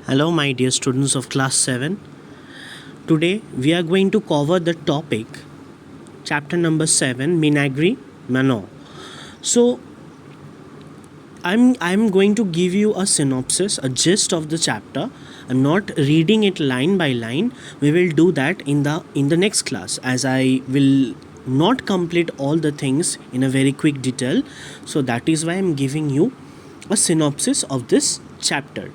Hello, my dear students of class 7. Today we are going to cover the topic chapter number 7, Minagri Manor. So I'm going to give you a synopsis, a gist of the chapter. I'm not reading it line by line. We will do that in the next class, as I will not complete all the things in a very quick detail. So that is why I'm giving you a synopsis of this chapter.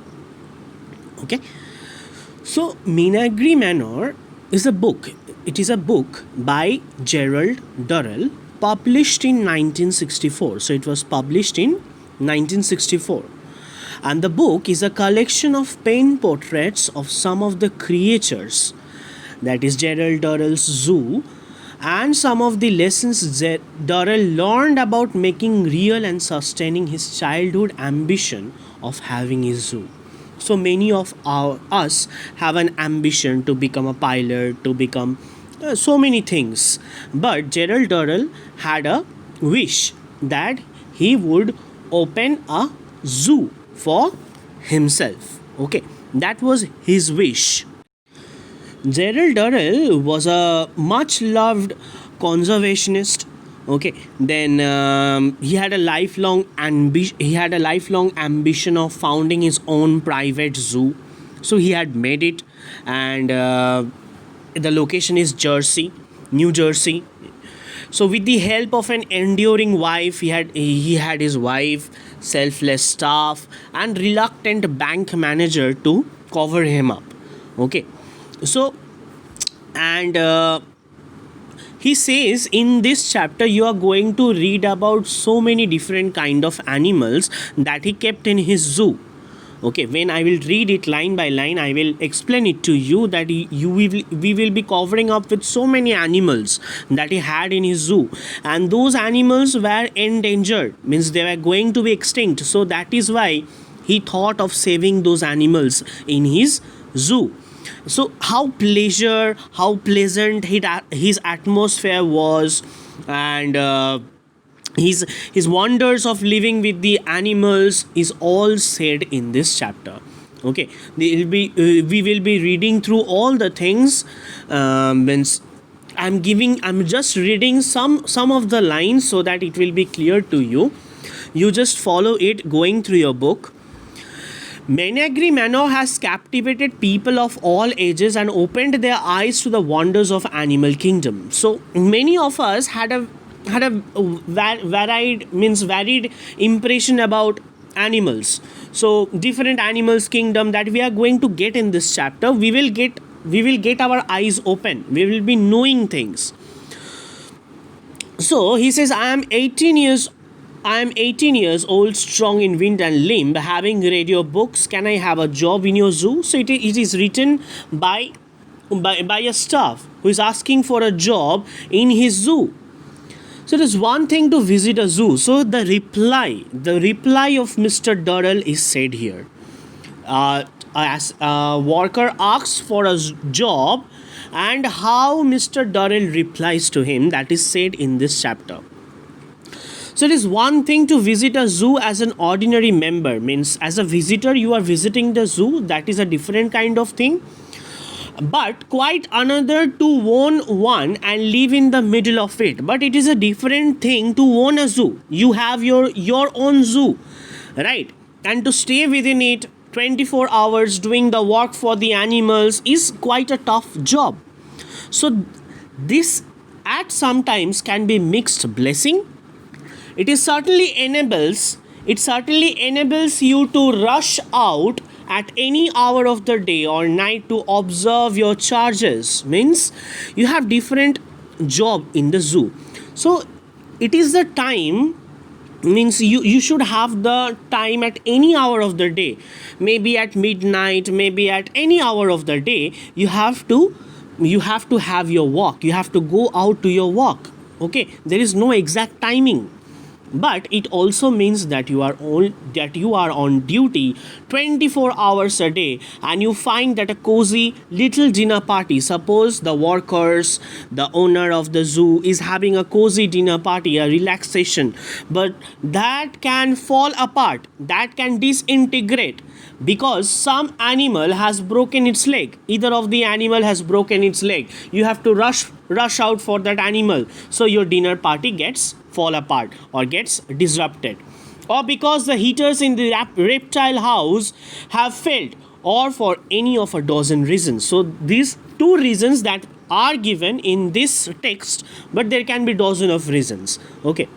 Okay. So, Minagri Manor is a book. It is a book by Gerald Durrell, published in 1964. So, it was published in 1964. And the book is a collection of pen portraits of some of the creatures, that is Gerald Durrell's zoo, and some of the lessons Durrell learned about making real and sustaining his childhood ambition of having a zoo. So many of us have an ambition to become a pilot, to become so many things. But Gerald Durrell had a wish that he would open a zoo for himself. Okay, that was his wish. Gerald Durrell was a much loved conservationist. Okay, then he had a lifelong ambition of founding his own private zoo. So he had made it, and the location is New Jersey. So with the help of an enduring wife, he had his wife, selfless staff, and reluctant bank manager to cover him up. Okay, so and he says in this chapter you are going to read about so many different kind of animals that he kept in his zoo. Okay, when I will read it line by line, I will explain it to you that we will be covering up with so many animals that he had in his zoo, and those animals were endangered, means they were going to be extinct. So that is why he thought of saving those animals in his zoo. So how pleasant his atmosphere was, and his wonders of living with the animals is all said in this chapter. Okay, we will be reading through all the things. Means I'm just reading some of the lines so that it will be clear to you. You just follow it going through your book. Minagri Manor has captivated people of all ages and opened their eyes to the wonders of animal kingdom. So many of us had a varied impression about animals. So different animals kingdom that we are going to get in this chapter, we will get our eyes open. We will be knowing things. So he says, I am 18 years old, strong in wind and limb, having read your books. Can I have a job in your zoo? So it is written by a staff who is asking for a job in his zoo. So it is one thing to visit a zoo. So the reply of Mr. Durrell is said here. As a worker asks for a job, and how Mr. Durrell replies to him, that is said in this chapter. So it is one thing to visit a zoo as an ordinary member, means as a visitor you are visiting the zoo, that is a different kind of thing. But quite another to own one and live in the middle of it. But it is a different thing to own a zoo. You have your own zoo, right? And to stay within it 24 hours doing the work for the animals is quite a tough job. So this at sometimes can be mixed blessing. It certainly enables you to rush out at any hour of the day or night to observe your charges. Means you have different job in the zoo. So it is the time, means you should have the time at any hour of the day, maybe at midnight, maybe at any hour of the day. You have to have your walk. You have to go out to your walk. Okay, there is no exact timing. But it also means that you are on duty 24 hours a day, and you find that a cozy little dinner party, suppose the workers, the owner of the zoo is having a cozy dinner party, a relaxation, but that can fall apart, that can disintegrate because some animal has broken its leg. Either of the animal has broken its leg, you have to rush out for that animal, so your dinner party gets fall apart or gets disrupted. Or because the heaters in the reptile house have failed, or for any of a dozen reasons. So these two reasons that are given in this text, but there can be dozen of reasons. Okay.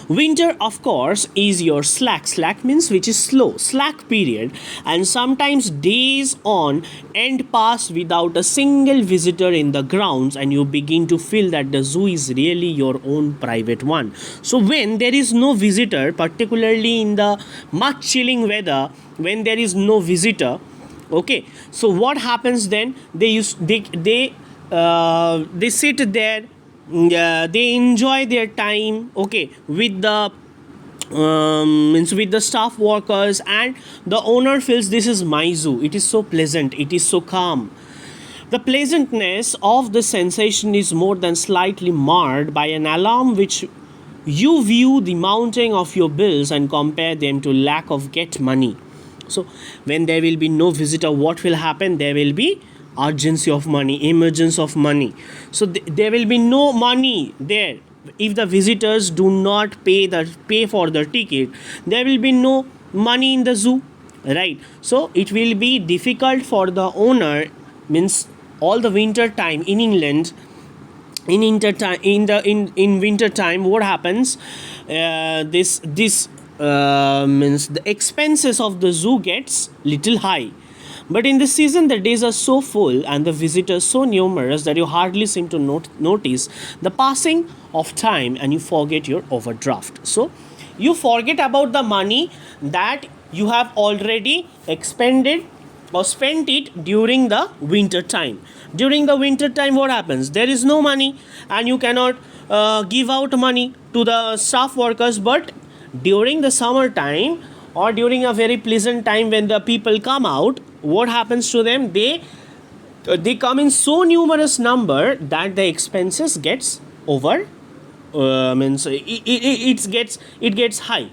Winter, of course, is your slack. Slack means which is slow, slack period, and sometimes days on end pass without a single visitor in the grounds, and you begin to feel that the zoo is really your own private one. So when there is no visitor, particularly in the much chilling weather, when there is no visitor, okay, so what happens then? They sit there, they enjoy their time, okay, with the means with the staff workers, and the owner feels this is my zoo, it is so pleasant, it is so calm. The pleasantness of the sensation is more than slightly marred by an alarm which you view the mounting of your bills and compare them to lack of get money. So when there will be no visitor, what will happen? There will be urgency of money, emergence of money. So there will be no money there. If the visitors do not pay for the ticket, there will be no money in the zoo, right? So it will be difficult for the owner, means all the winter time in England, in winter time, what happens? This means the expenses of the zoo gets little high. But in the season, the days are so full and the visitors so numerous that you hardly seem to notice the passing of time, and you forget your overdraft. So you forget about the money that you have already expended or spent it during the winter time. During the winter time, what happens? There is no money, and you cannot give out money to the staff workers. But during the summer time, or during a very pleasant time when the people come out, what happens to them? They come in so numerous number that the expenses gets over, means it gets high.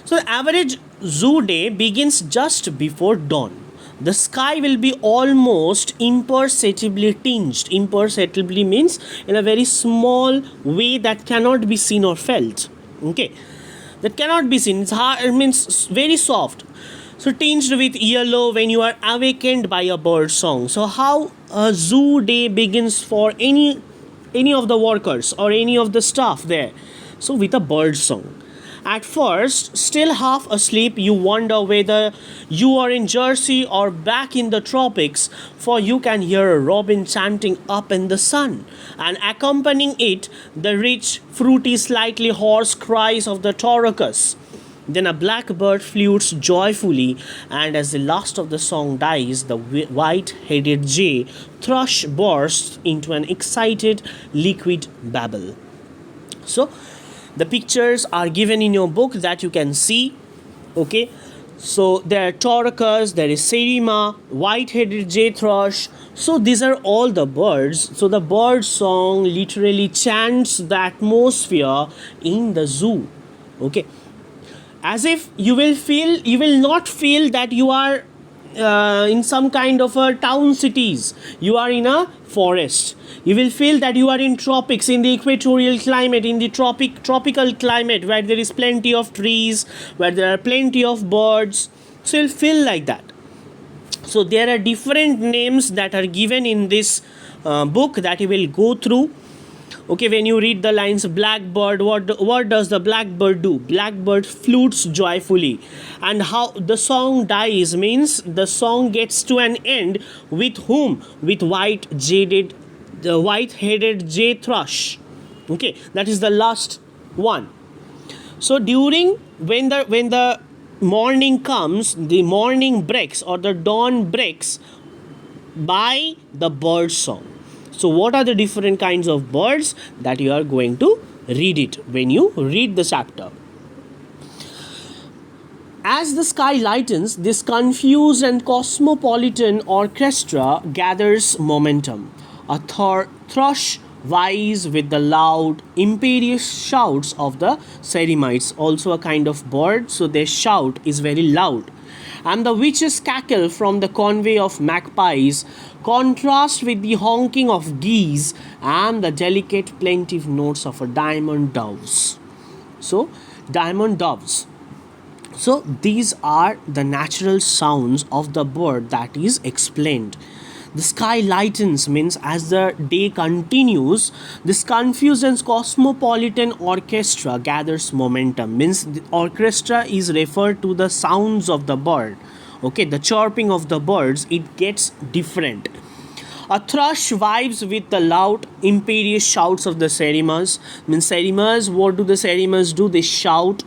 So the average zoo day begins just before dawn. The sky will be almost imperceptibly tinged. Imperceptibly means in a very small way that cannot be seen or felt. Okay, that cannot be seen. It's hard. It means very soft. So tinged with yellow when you are awakened by a bird song. So how a zoo day begins for any of the workers or any of the staff there? So with a bird song. At first, still half asleep, you wonder whether you are in Jersey or back in the tropics, for you can hear a robin chanting up in the sun, and accompanying it, the rich, fruity, slightly hoarse cries of the torocus. Then a blackbird flutes joyfully, and as the last of the song dies, the white-headed jay thrush bursts into an excited, liquid babble. So, the pictures are given in your book that you can see. Okay, so there are torocus, there is serima, white-headed jay thrush. So these are all the birds. So the bird song literally chants the atmosphere in the zoo. Okay, as if you will not feel that you are in some kind of a town cities. You are in a forest. You will feel that you are in tropics, in the equatorial climate, in the tropical climate, where there is plenty of trees, where there are plenty of birds. So you'll feel like that. So there are different names that are given in this book that you will go through. Okay, when you read the lines blackbird, what does the blackbird do? Blackbird flutes joyfully. And how the song dies means the song gets to an end with whom? With the white-headed jay thrush. Okay, that is the last one. So during when the morning comes, the morning breaks or the dawn breaks by the bird song. So what are the different kinds of birds that you are going to read it when you read the chapter? As the sky lightens, this confused and cosmopolitan orchestra gathers momentum. A thrush vies with the loud, imperious shouts of the Serimites, also a kind of bird, so their shout is very loud. And the witch's cackle from the convey of magpies contrast with the honking of geese and the delicate plaintive notes of a diamond doves. So, diamond doves. So, these are the natural sounds of the bird that is explained. The sky lightens means as the day continues, this confused and cosmopolitan orchestra gathers momentum. Means the orchestra is referred to the sounds of the bird. Okay, the chirping of the birds, it gets different. A thrush vibes with the loud, imperious shouts of the serimas. Means serimas, what do the serimas do? They shout.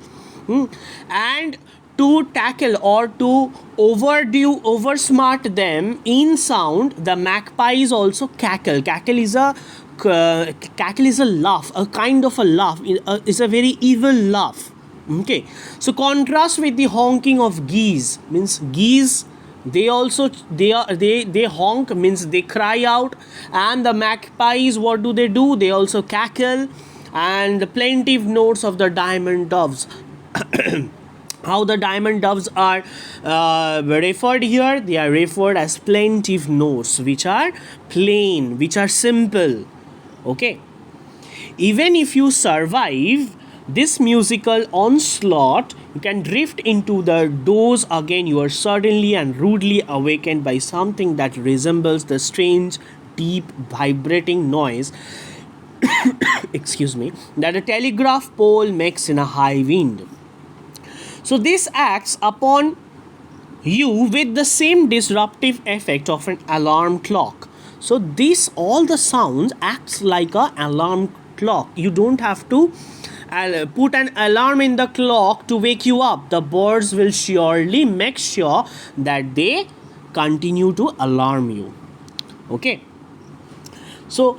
And to tackle or to oversmart them in sound, the magpies also cackle. Cackle is a laugh, a kind of a laugh. It's a very evil laugh. Okay, so contrast with the honking of geese. Means geese, they also they honk, means they cry out. And the magpies, what do? They also cackle. And the plaintive notes of the diamond doves. How the diamond doves are referred here? They are referred as plaintive notes, which are plain, which are simple. Okay, even if you survive this musical onslaught, you can drift into the doze again. You are suddenly and rudely awakened by something that resembles the strange, deep, vibrating noise excuse me, that a telegraph pole makes in a high wind. So this acts upon you with the same disruptive effect of an alarm clock. So this, all the sounds acts like a alarm clock. You don't have to put an alarm in the clock to wake you up. The birds will surely make sure that they continue to alarm you. Okay, so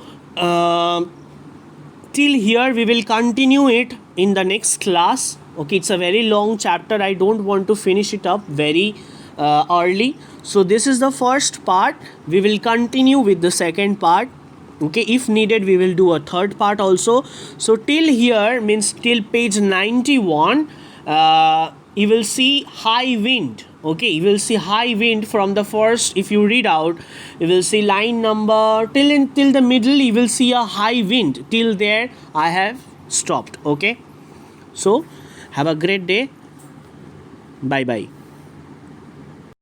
till here we will continue it in the next class. Okay, it's a very long chapter. I don't want to finish it up very early. So this is the first part. We will continue with the second part. Okay, if needed we will do a third part also. So till here means till page 91, you will see high wind. Okay, you will see high wind from the first. If you read out, you will see line number till the middle. You will see a high wind. Till there I have stopped. Okay, so have a great day. Bye bye.